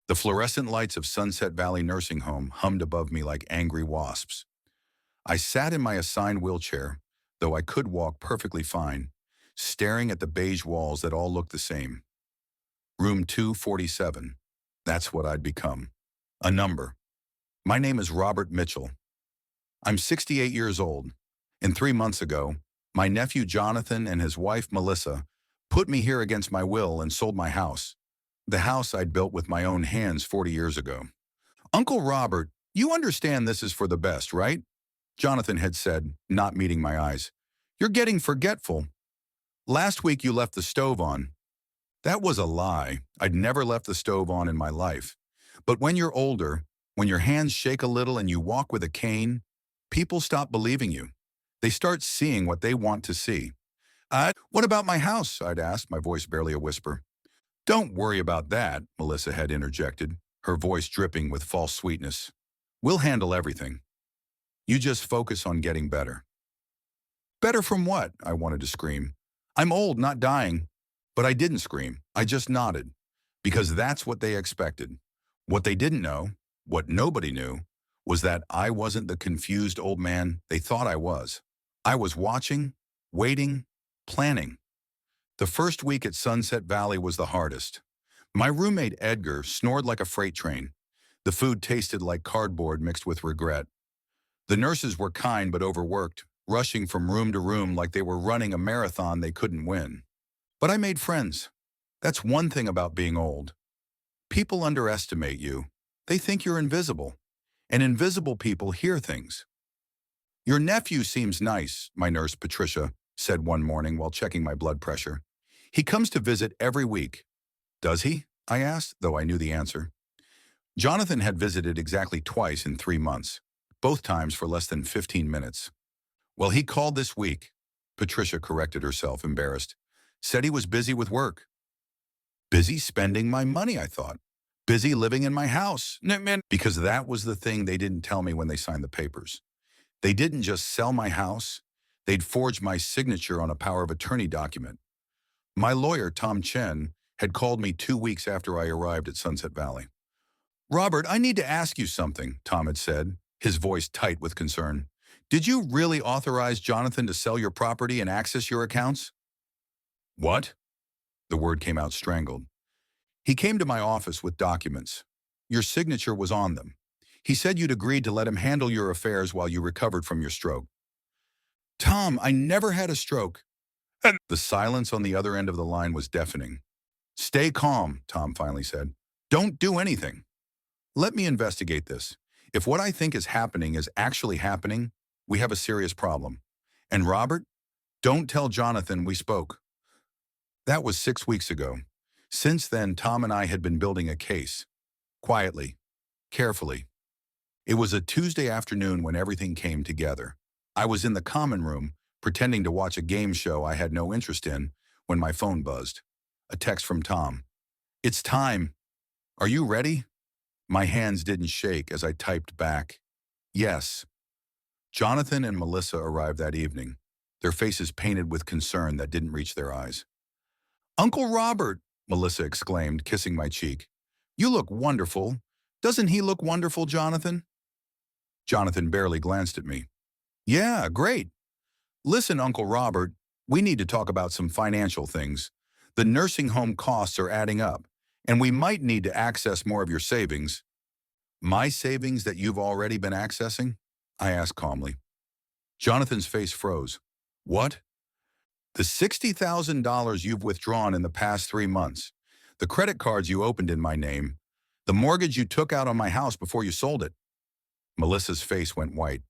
The fluorescent lights of Sunset Valley Nursing Home hummed above me like angry wasps. I sat in my assigned wheelchair, though I could walk perfectly fine, staring at the beige walls that all looked the same. Room 247. That's what I'd become. A number. My name is Robert Mitchell. I'm 68 years old, and 3 months ago, my nephew Jonathan and his wife Melissa put me here against my will and sold my house, the house I'd built with my own hands 40 years ago. Uncle Robert, you understand this is for the best, right? Jonathan had said, not meeting my eyes. You're getting forgetful. Last week you left the stove on. That was a lie. I'd never left the stove on in my life. But when you're older, when your hands shake a little and you walk with a cane, people stop believing you. They start seeing what they want to see. What about my house? I'd asked, my voice barely a whisper. Don't worry about that, Melissa had interjected, her voice dripping with false sweetness. We'll handle everything. You just focus on getting better. Better from what? I wanted to scream. I'm old, not dying. But I didn't scream. I just nodded. Because that's what they expected. What they didn't know, what nobody knew, was that I wasn't the confused old man they thought I was. I was watching, waiting, planning. The first week at Sunset Valley was the hardest. My roommate Edgar snored like a freight train. The food tasted like cardboard mixed with regret. The nurses were kind but overworked, rushing from room to room like they were running a marathon they couldn't win. But I made friends. That's one thing about being old. People underestimate you. They think you're invisible. And invisible people hear things. Your nephew seems nice, my nurse Patricia said one morning while checking my blood pressure. He comes to visit every week. Does he? I asked, though I knew the answer. Jonathan had visited exactly twice in 3 months, both times for less than 15 minutes. Well, he called this week. Patricia corrected herself, embarrassed. Said he was busy with work. Busy spending my money, I thought. Busy living in my house. Because that was the thing they didn't tell me when they signed the papers. They didn't just sell my house. They'd forged my signature on a power of attorney document. My lawyer, Tom Chen, had called me 2 weeks after I arrived at Sunset Valley. Robert, I need to ask you something, Tom had said, his voice tight with concern. Did you really authorize Jonathan to sell your property and access your accounts? What? The word came out strangled. He came to my office with documents. Your signature was on them. He said you'd agreed to let him handle your affairs while you recovered from your stroke. Tom, I never had a stroke. The silence on the other end of the line was deafening. Stay calm, Tom finally said. Don't do anything. Let me investigate this. If what I think is happening is actually happening, we have a serious problem. And Robert, don't tell Jonathan we spoke. That was 6 weeks ago. Since then, Tom and I had been building a case. Quietly, carefully. It was a Tuesday afternoon when everything came together. I was in the common room, pretending to watch a game show I had no interest in, when my phone buzzed. A text from Tom. It's time. Are you ready? My hands didn't shake as I typed back. Yes. Jonathan and Melissa arrived that evening, their faces painted with concern that didn't reach their eyes. Uncle Robert, Melissa exclaimed, kissing my cheek. You look wonderful. Doesn't he look wonderful, Jonathan? Jonathan barely glanced at me. Yeah, great. Listen, Uncle Robert, we need to talk about some financial things. The nursing home costs are adding up, and we might need to access more of your savings. My savings that you've already been accessing? I asked calmly. Jonathan's face froze. What? The $60,000 you've withdrawn in the past 3 months, the credit cards you opened in my name, the mortgage you took out on my house before you sold it. Melissa's face went white.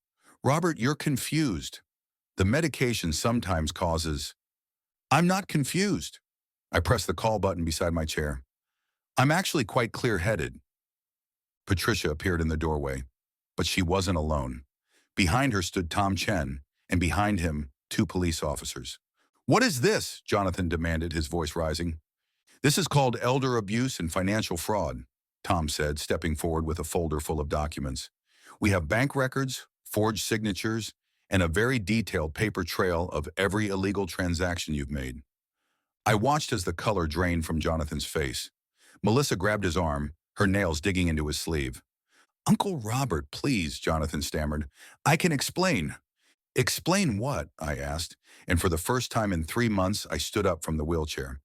Robert, you're confused. The medication sometimes causes... I'm not confused. I pressed the call button beside my chair. I'm actually quite clear-headed. Patricia appeared in the doorway, but she wasn't alone. Behind her stood Tom Chen, and behind him, 2 police officers. What is this? Jonathan demanded, his voice rising. This is called elder abuse and financial fraud, Tom said, stepping forward with a folder full of documents. We have bank records, forged signatures, and a very detailed paper trail of every illegal transaction you've made. I watched as the color drained from Jonathan's face. Melissa grabbed his arm, her nails digging into his sleeve. "Uncle Robert, please," Jonathan stammered. "I can explain." "Explain what?" I asked, and for the first time in 3 months, I stood up from the wheelchair.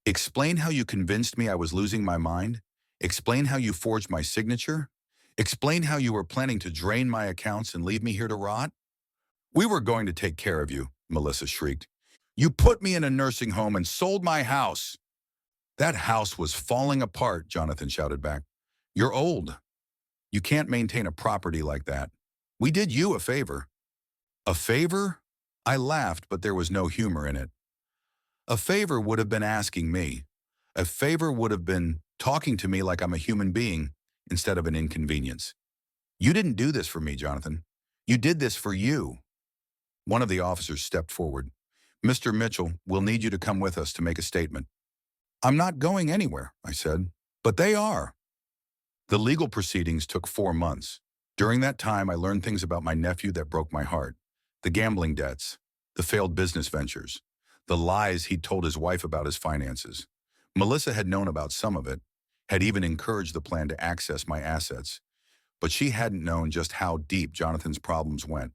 "Explain how you convinced me I was losing my mind? Explain how you forged my signature? Explain how you were planning to drain my accounts and leave me here to rot?" "We were going to take care of you," Melissa shrieked. "You put me in a nursing home and sold my house." "That house was falling apart," Jonathan shouted back. "You're old. You can't maintain a property like that. We did you a favor." "A favor?" I laughed, but there was no humor in it. "A favor would have been asking me. A favor would have been talking to me like I'm a human being instead of an inconvenience. You didn't do this for me, Jonathan. You did this for you." One of the officers stepped forward. "Mr. Mitchell, we'll need you to come with us to make a statement." "I'm not going anywhere," I said. "But they are." The legal proceedings took 4 months. During that time, I learned things about my nephew that broke my heart. The gambling debts, the failed business ventures, the lies he'd told his wife about his finances. Melissa had known about some of it, had even encouraged the plan to access my assets, but she hadn't known just how deep Jonathan's problems went.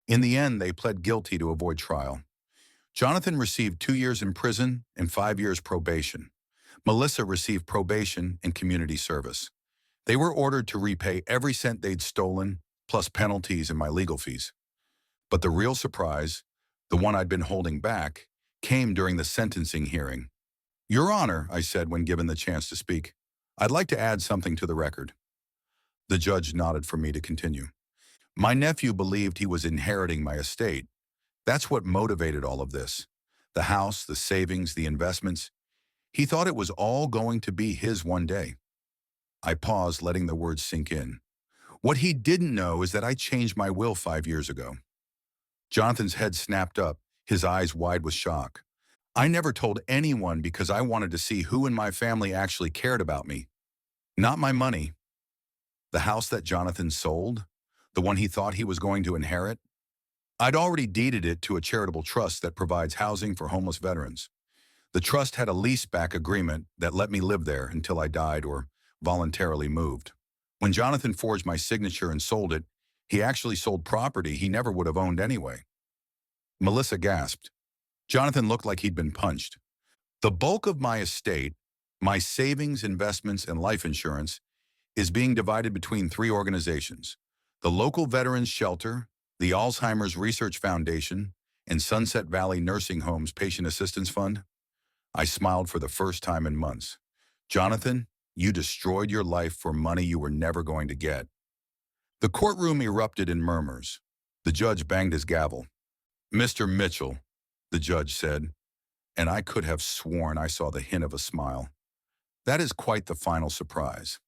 In the end, they pled guilty to avoid trial. Jonathan received 2 years in prison and 5 years probation. Melissa received probation and community service. They were ordered to repay every cent they'd stolen, plus penalties and my legal fees. But the real surprise, the one I'd been holding back, came during the sentencing hearing. "Your Honor," I said when given the chance to speak, "I'd like to add something to the record." The judge nodded for me to continue. "My nephew believed he was inheriting my estate. That's what motivated all of this. The house, the savings, the investments. He thought it was all going to be his one day." I paused, letting the words sink in. "What he didn't know is that I changed my will 5 years ago." Jonathan's head snapped up, his eyes wide with shock. "I never told anyone because I wanted to see who in my family actually cared about me. Not my money." The house that Jonathan sold? The one he thought he was going to inherit? I'd already deeded it to a charitable trust that provides housing for homeless veterans. The trust had a leaseback agreement that let me live there until I died or voluntarily moved. When Jonathan forged my signature and sold it, he actually sold property he never would have owned anyway. Melissa gasped. Jonathan looked like he'd been punched. "The bulk of my estate, my savings, investments, and life insurance, is being divided between 3 organizations: the local Veterans Shelter, the Alzheimer's Research Foundation, and Sunset Valley Nursing Home's Patient Assistance Fund." I smiled for the first time in months. "Jonathan, you destroyed your life for money you were never going to get." The courtroom erupted in murmurs. The judge banged his gavel. "Mr. Mitchell," the judge said, and I could have sworn I saw the hint of a smile. "That is quite the final surprise."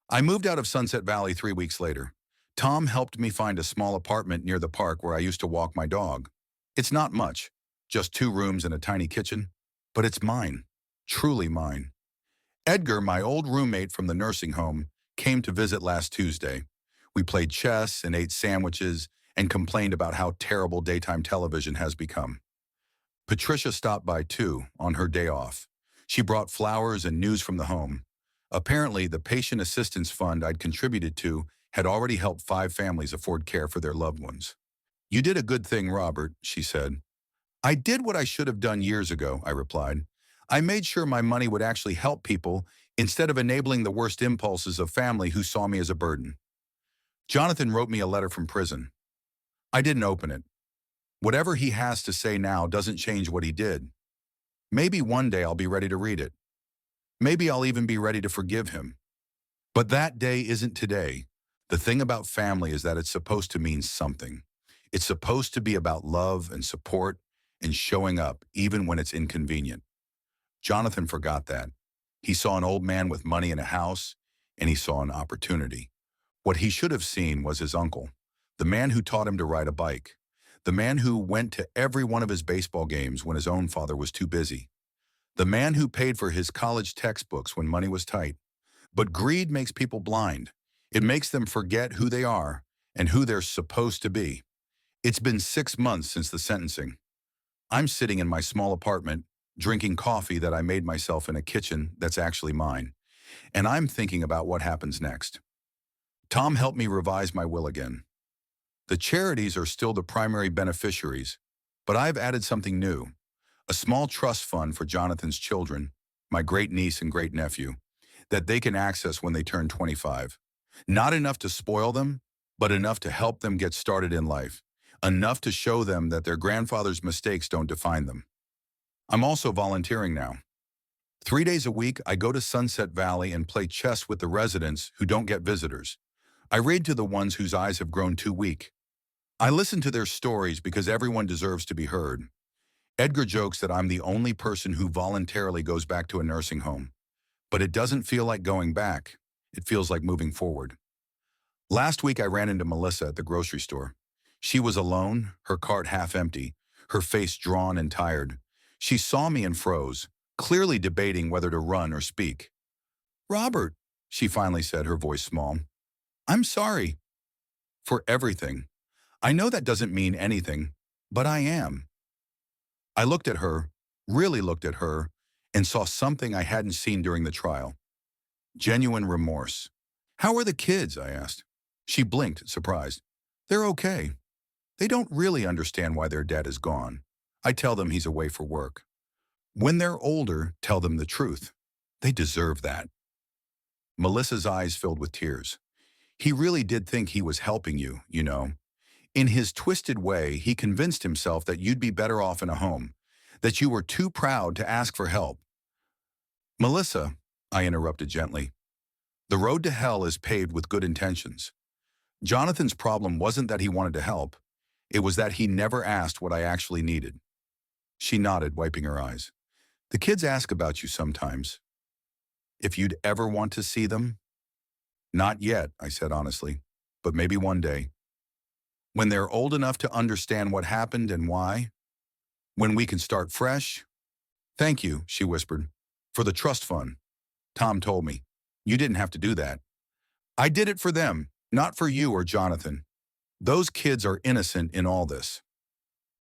I moved out of Sunset Valley 3 weeks later. Tom helped me find a small apartment near the park where I used to walk my dog. It's not much, just 2 rooms and a tiny kitchen, but it's mine, truly mine. Edgar, my old roommate from the nursing home, came to visit last Tuesday. We played chess and ate sandwiches and complained about how terrible daytime television has become. Patricia stopped by too, on her day off. She brought flowers and news from the home. Apparently, the patient assistance fund I'd contributed to had already helped 5 families afford care for their loved ones. "You did a good thing, Robert," she said. "I did what I should have done years ago," I replied. "I made sure my money would actually help people instead of enabling the worst impulses of family who saw me as a burden." Jonathan wrote me a letter from prison. I didn't open it. Whatever he has to say now doesn't change what he did. Maybe one day I'll be ready to read it. Maybe I'll even be ready to forgive him. But that day isn't today. The thing about family is that it's supposed to mean something. It's supposed to be about love and support and showing up even when it's inconvenient. Jonathan forgot that. He saw an old man with money and a house, and he saw an opportunity. What he should have seen was his uncle, the man who taught him to ride a bike, the man who went to every one of his baseball games when his own father was too busy, the man who paid for his college textbooks when money was tight. But greed makes people blind. It makes them forget who they are and who they're supposed to be. It's been 6 months since the sentencing. I'm sitting in my small apartment, drinking coffee that I made myself in a kitchen that's actually mine. and I'm thinking about what happens next. Tom helped me revise my will again. The charities are still the primary beneficiaries, but I've added something new, a small trust fund for Jonathan's children, my great-niece and great-nephew, that they can access when they turn 25. Not enough to spoil them, but enough to help them get started in life, enough to show them that their grandfather's mistakes don't define them. I'm also volunteering now. 3 days a week, I go to Sunset Valley and play chess with the residents who don't get visitors. I read to the ones whose eyes have grown too weak. I listen to their stories because everyone deserves to be heard. Edgar jokes that I'm the only person who voluntarily goes back to a nursing home. But it doesn't feel like going back. It feels like moving forward. Last week I ran into Melissa at the grocery store. She was alone, her cart half empty, her face drawn and tired. She saw me and froze, clearly debating whether to run or speak. "Robert," she finally said, her voice small. "I'm sorry." "For everything. I know that doesn't mean anything, but I am." I looked at her, really looked at her, and saw something I hadn't seen during the trial. Genuine remorse. "How are the kids?" I asked. She blinked, surprised. "They're okay. They don't really understand why their dad is gone. I tell them he's away for work. When they're older, tell them the truth. They deserve that." Melissa's eyes filled with tears. "He really did think he was helping you, you know. In his twisted way, he convinced himself that you'd be better off in a home, that you were too proud to ask for help." "Melissa," I interrupted gently, "the road to hell is paved with good intentions. Jonathan's problem wasn't that he wanted to help. It was that he never asked what I actually needed." She nodded, wiping her eyes. "The kids ask about you sometimes. If you'd ever want to see them?" "Not yet," I said honestly, "but maybe one day. When they're old enough to understand what happened and why. When we can start fresh." "Thank you," she whispered, "for the trust fund. Tom told me. You didn't have to do that." "I did it for them, not for you or Jonathan. Those kids are innocent in all this."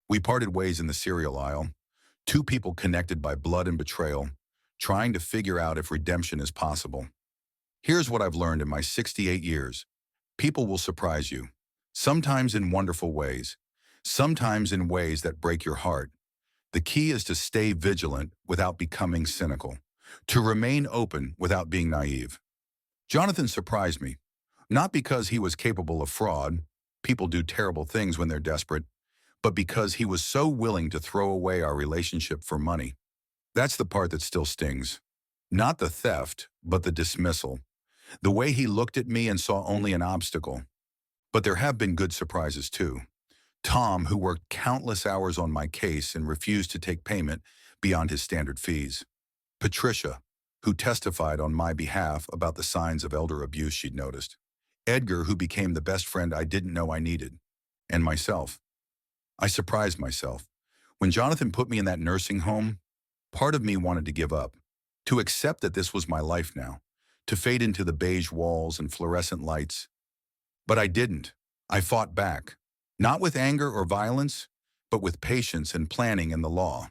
We parted ways in the cereal aisle, two people connected by blood and betrayal, trying to figure out if redemption is possible. Here's what I've learned in my 68 years. People will surprise you, sometimes in wonderful ways, sometimes in ways that break your heart. The key is to stay vigilant without becoming cynical, to remain open without being naive. Jonathan surprised me, not because he was capable of fraud, people do terrible things when they're desperate, but because he was so willing to throw away our relationship for money. That's the part that still stings. Not the theft, but the dismissal. The way he looked at me and saw only an obstacle. But there have been good surprises too. Tom, who worked countless hours on my case and refused to take payment beyond his standard fees. Patricia, who testified on my behalf about the signs of elder abuse she'd noticed. Edgar, who became the best friend I didn't know I needed. And myself. I surprised myself. When Jonathan put me in that nursing home, part of me wanted to give up, to accept that this was my life now, to fade into the beige walls and fluorescent lights. But I didn't. I fought back, not with anger or violence, but with patience and planning and the law.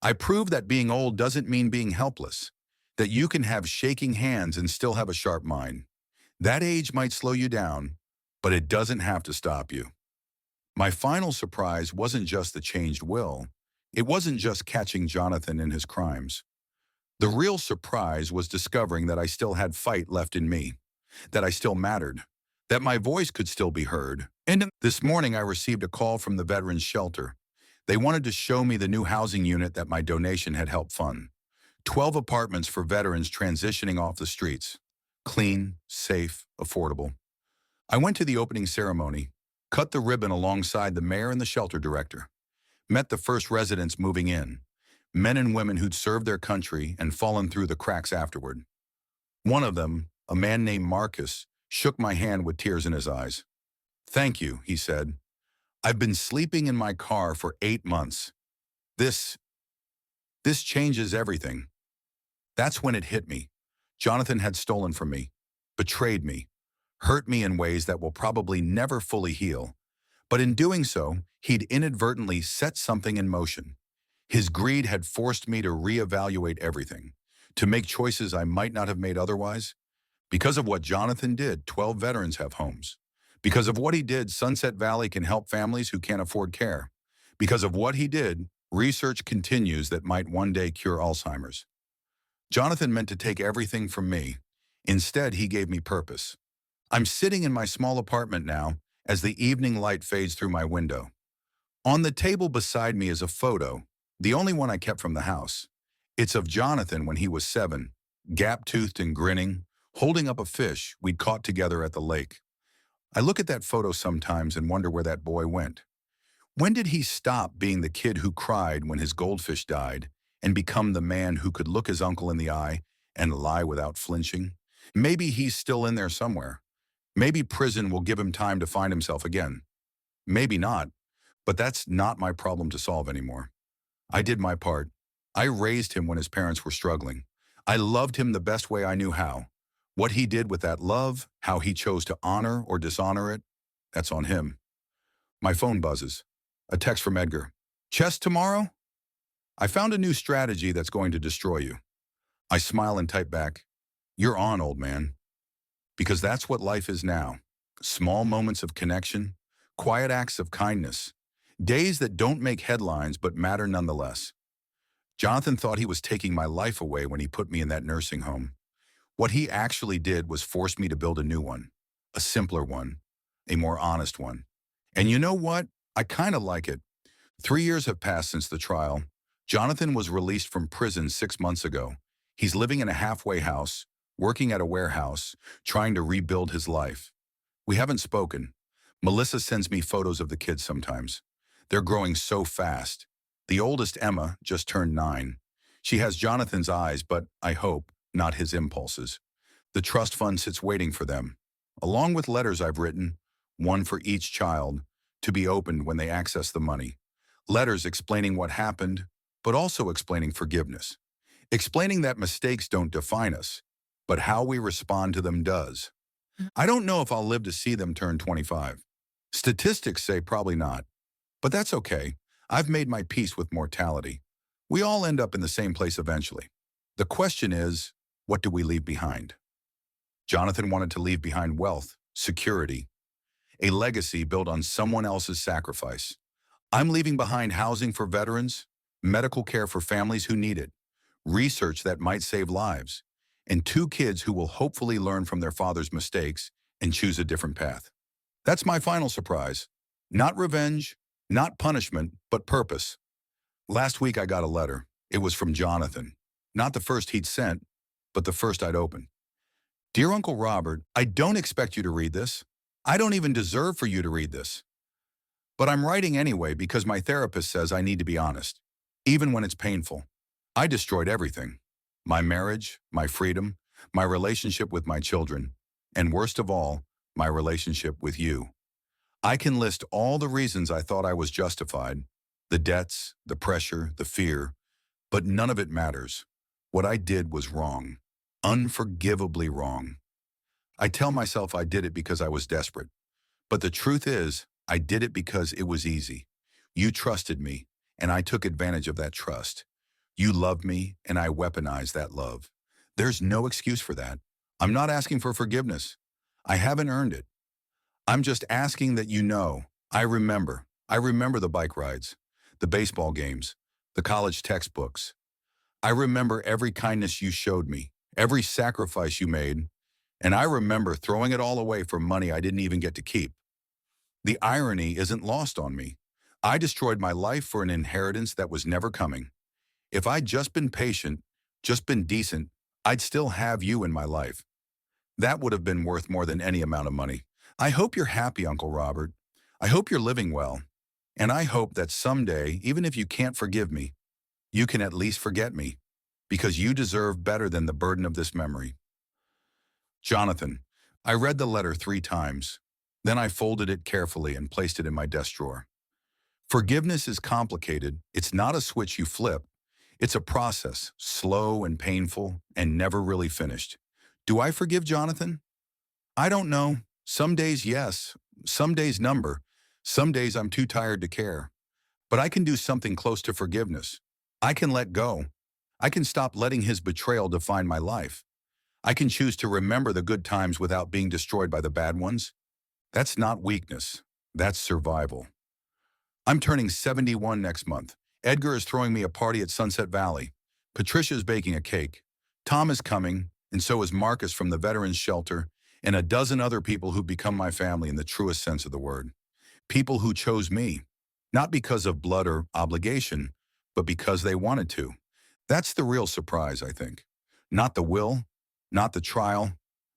I proved that being old doesn't mean being helpless, that you can have shaking hands and still have a sharp mind. That age might slow you down, but it doesn't have to stop you. My final surprise wasn't just the changed will. It wasn't just catching Jonathan in his crimes. The real surprise was discovering that I still had fight left in me, that I still mattered, that my voice could still be heard. And this morning I received a call from the Veterans Shelter. They wanted to show me the new housing unit that my donation had helped fund. 12 apartments for veterans transitioning off the streets. Clean, safe, affordable. I went to the opening ceremony, cut the ribbon alongside the mayor and the shelter director. Met the first residents moving in, men and women who'd served their country and fallen through the cracks afterward. One of them, a man named Marcus, shook my hand with tears in his eyes. "Thank you," he said. "I've been sleeping in my car for 8 months. This changes everything." That's when it hit me. Jonathan had stolen from me, betrayed me, hurt me in ways that will probably never fully heal. But in doing so, he'd inadvertently set something in motion. His greed had forced me to reevaluate everything, to make choices I might not have made otherwise. Because of what Jonathan did, 12 veterans have homes. Because of what he did, Sunset Valley can help families who can't afford care. Because of what he did, research continues that might one day cure Alzheimer's. Jonathan meant to take everything from me. Instead, he gave me purpose. I'm sitting in my small apartment now as the evening light fades through my window. On the table beside me is a photo, the only one I kept from the house. It's of Jonathan when he was 7, gap-toothed and grinning, holding up a fish we'd caught together at the lake. I look at that photo sometimes and wonder where that boy went. When did he stop being the kid who cried when his goldfish died and become the man who could look his uncle in the eye and lie without flinching? Maybe he's still in there somewhere. Maybe prison will give him time to find himself again. Maybe not, but that's not my problem to solve anymore. I did my part. I raised him when his parents were struggling. I loved him the best way I knew how. What he did with that love, how he chose to honor or dishonor it, that's on him. My phone buzzes. A text from Edgar. Chess tomorrow? I found a new strategy that's going to destroy you. I smile and type back, you're on, old man. Because that's what life is now. Small moments of connection, quiet acts of kindness, days that don't make headlines but matter nonetheless. Jonathan thought he was taking my life away when he put me in that nursing home. What he actually did was force me to build a new one, a simpler one, a more honest one. And you know what? I kind of like it. 3 years have passed since the trial. Jonathan was released from prison 6 months ago. He's living in a halfway house, working at a warehouse, trying to rebuild his life. We haven't spoken. Melissa sends me photos of the kids sometimes. They're growing so fast. The oldest, Emma, just turned 9. She has Jonathan's eyes, but I hope, not his impulses. The trust fund sits waiting for them, along with letters I've written, one for each child, to be opened when they access the money. Letters explaining what happened, but also explaining forgiveness. Explaining that mistakes don't define us, but how we respond to them does. I don't know if I'll live to see them turn 25. Statistics say probably not, but that's okay. I've made my peace with mortality. We all end up in the same place eventually. The question is, what do we leave behind? Jonathan wanted to leave behind wealth, security, a legacy built on someone else's sacrifice. I'm leaving behind housing for veterans, medical care for families who need it, research that might save lives, and 2 kids who will hopefully learn from their father's mistakes and choose a different path. That's my final surprise. Not revenge, not punishment, but purpose. Last week I got a letter. It was from Jonathan. Not the first he'd sent, but the first I'd opened. Dear Uncle Robert, I don't expect you to read this. I don't even deserve for you to read this. But I'm writing anyway because my therapist says I need to be honest, even when it's painful. I destroyed everything. My marriage, my freedom, my relationship with my children, and worst of all, my relationship with you. I can list all the reasons I thought I was justified, the debts, the pressure, the fear, but none of it matters. What I did was wrong, unforgivably wrong. I tell myself I did it because I was desperate, but the truth is, I did it because it was easy. You trusted me, and I took advantage of that trust. You loved me, and I weaponized that love. There's no excuse for that. I'm not asking for forgiveness. I haven't earned it. I'm just asking that you know, I remember. I remember the bike rides, the baseball games, the college textbooks. I remember every kindness you showed me, every sacrifice you made, and I remember throwing it all away for money I didn't even get to keep. The irony isn't lost on me. I destroyed my life for an inheritance that was never coming. If I'd just been patient, just been decent, I'd still have you in my life. That would have been worth more than any amount of money. I hope you're happy, Uncle Robert. I hope you're living well. And I hope that someday, even if you can't forgive me, you can at least forget me, because you deserve better than the burden of this memory. Jonathan, I read the letter 3 times. Then I folded it carefully and placed it in my desk drawer. Forgiveness is complicated. It's not a switch you flip. It's a process, slow and painful, and never really finished. Do I forgive Jonathan? I don't know. Some days, yes. Some days, number. Some days I'm too tired to care. But I can do something close to forgiveness. I can let go. I can stop letting his betrayal define my life. I can choose to remember the good times without being destroyed by the bad ones. That's not weakness. That's survival. I'm turning 71 next month. Edgar is throwing me a party at Sunset Valley. Patricia's baking a cake. Tom is coming, and so is Marcus from the Veterans Shelter, and a dozen other people who've become my family in the truest sense of the word. People who chose me, not because of blood or obligation, but because they wanted to. That's the real surprise, I think. Not the will, not the trial,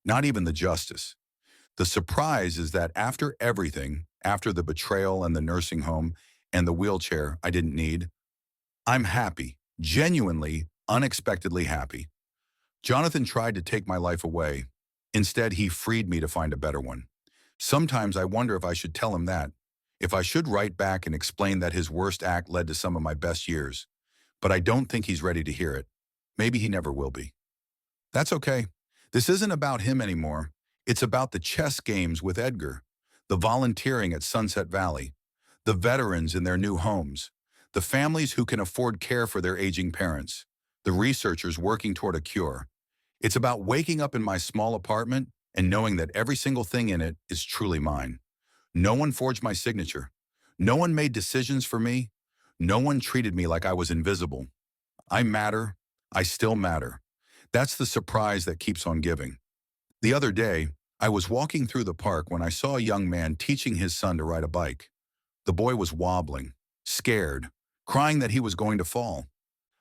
not even the justice. The surprise is that after everything, after the betrayal and the nursing home and the wheelchair I didn't need, I'm happy, genuinely, unexpectedly happy. Jonathan tried to take my life away. Instead, he freed me to find a better one. Sometimes I wonder if I should tell him that, if I should write back and explain that his worst act led to some of my best years. But I don't think he's ready to hear it. Maybe he never will be. That's okay. This isn't about him anymore. It's about the chess games with Edgar, the volunteering at Sunset Valley, the veterans in their new homes, the families who can afford care for their aging parents, the researchers working toward a cure. It's about waking up in my small apartment and knowing that every single thing in it is truly mine. No one forged my signature. No one made decisions for me. No one treated me like I was invisible. I matter. I still matter. That's the surprise that keeps on giving. The other day, I was walking through the park when I saw a young man teaching his son to ride a bike. The boy was wobbling, scared, crying that he was going to fall.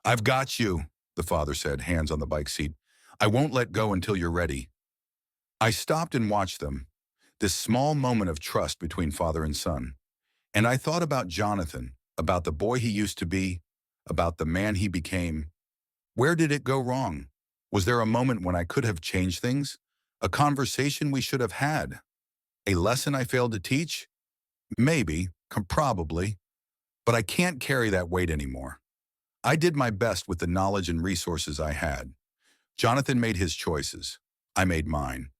"I've got you," the father said, hands on the bike seat. "I won't let go until you're ready." I stopped and watched them, this small moment of trust between father and son. And I thought about Jonathan, about the boy he used to be, about the man he became. Where did it go wrong? Was there a moment when I could have changed things? A conversation we should have had? A lesson I failed to teach? Maybe, probably, but I can't carry that weight anymore. I did my best with the knowledge and resources I had. Jonathan made his choices. I made mine.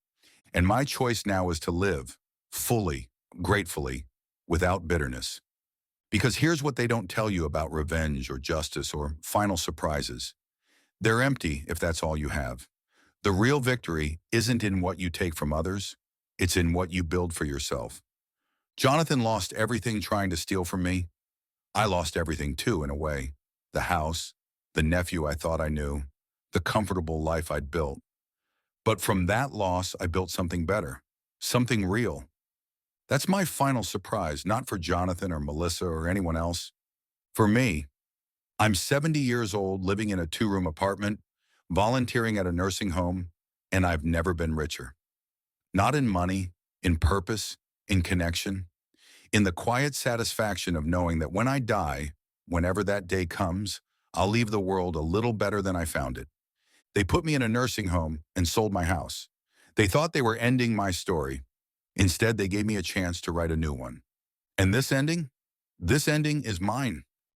And my choice now is to live, fully, gratefully, without bitterness. Because here's what they don't tell you about revenge or justice or final surprises. They're empty if that's all you have. The real victory isn't in what you take from others, it's in what you build for yourself. Jonathan lost everything trying to steal from me. I lost everything too, in a way. The house, the nephew I thought I knew, the comfortable life I'd built. But from that loss, I built something better, something real. That's my final surprise, not for Jonathan or Melissa or anyone else. For me, I'm 70 years old, living in a two-room apartment, volunteering at a nursing home, and I've never been richer. Not in money, in purpose, in connection, in the quiet satisfaction of knowing that when I die, whenever that day comes, I'll leave the world a little better than I found it. They put me in a nursing home and sold my house. They thought they were ending my story. Instead, they gave me a chance to write a new one. And this ending? This ending is mine.